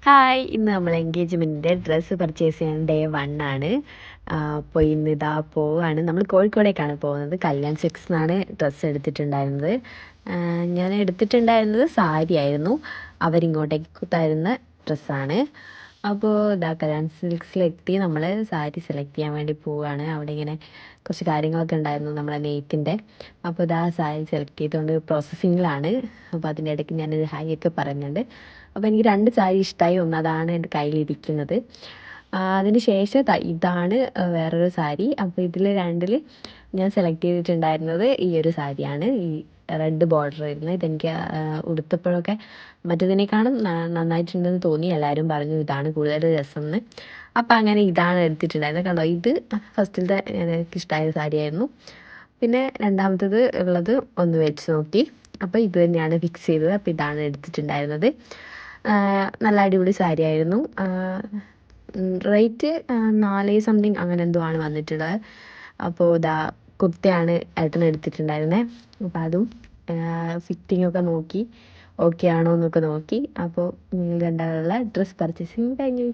Hi! ഇന്ന് നമ്മൾ എൻഗേജ്മെൻറ്റിൻ്റെ dress purchase ചെയ്യാൻ ഡേ 1 ആണ്. അപ്പോൾ ഇന്നിതാ പോവാണ്. നമ്മൾ കോഴിക്കോടേക്കാണ് പോകുന്നത്. കല്യാൺ സിൽക്സിന്നാണ് ഡ്രസ്സ് എടുത്തിട്ടുണ്ടായിരുന്നത്. ഞാൻ എടുത്തിട്ടുണ്ടായിരുന്നത് സാരിയായിരുന്നു. അവരിങ്ങോട്ടേക്ക് തരുന്ന ഡ്രസ്സാണ്. അപ്പോൾ ഇതാ കല്യാൺ സിൽക്സിലെത്തി നമ്മൾ സാരി സെലക്ട് ചെയ്യാൻ വേണ്ടി പോവുകയാണ്. അവിടെ ഇങ്ങനെ കുറച്ച് കാര്യങ്ങളൊക്കെ ഉണ്ടായിരുന്നു നമ്മളെ നെയ്ത്തിൻ്റെ. അപ്പോൾ ഇതാ സാരി സെലക്ട് ചെയ്തുകൊണ്ട് പ്രോസസ്സിങ്ങിലാണ്. അപ്പോൾ അതിൻ്റെ ഇടയ്ക്ക് ഞാനൊരു ഹായ് ഒക്കെ പറയുന്നുണ്ട്. അപ്പോൾ എനിക്ക് 2 സാരി ഇഷ്ടമായി. ഒന്ന് അതാണ് എൻ്റെ കയ്യിലിരിക്കുന്നത്. അതിന് ശേഷം ഇതാണ് വേറൊരു സാരി. അപ്പോൾ ഇതിൽ 2ൽ ഞാൻ സെലക്ട് ചെയ്തിട്ടുണ്ടായിരുന്നത് ഈ ഒരു സാരിയാണ്. ഈ റെഡ് ബോർഡർ വരുന്നത്. ഇതെനിക്ക് ഉടുത്തപ്പോഴൊക്കെ മറ്റേതിനേക്കാളും നന്നായിട്ടുണ്ടെന്ന് തോന്നി. എല്ലാവരും പറഞ്ഞു ഇതാണ് കൂടുതൽ രസം എന്ന്. അപ്പോൾ അങ്ങനെ ഇതാണ് എടുത്തിട്ടുണ്ടായിരുന്നത്. കണ്ടോ, ഇത് ഫസ്റ്റിലത്തെ എനിക്ക് ഇഷ്ടമായ സാരിയായിരുന്നു. പിന്നെ രണ്ടാമത്തേത് ഉള്ളത് ഒന്ന് വെച്ച് നോക്കി. അപ്പോൾ ഇത് തന്നെയാണ് ഫിക്സ് ചെയ്തത്. അപ്പോൾ ഇതാണ് എടുത്തിട്ടുണ്ടായിരുന്നത്. നല്ല അടിപൊളി സാരിയായിരുന്നു. റേറ്റ് 4 സംതിങ് അങ്ങനെ എന്തോ ആണ് വന്നിട്ടുള്ളത്. അപ്പോൾ ഇതാ കുർത്തയാണ് ഏട്ടൻ എടുത്തിട്ടുണ്ടായിരുന്നത്. അപ്പോൾ അതും ഫിറ്റിങ്ങൊക്കെ നോക്കി ഓക്കെ ആണോ എന്നൊക്കെ നോക്കി. അപ്പോൾ രണ്ടാളുള്ള ഡ്രസ്സ് പർച്ചേസിങ് കഴിഞ്ഞു.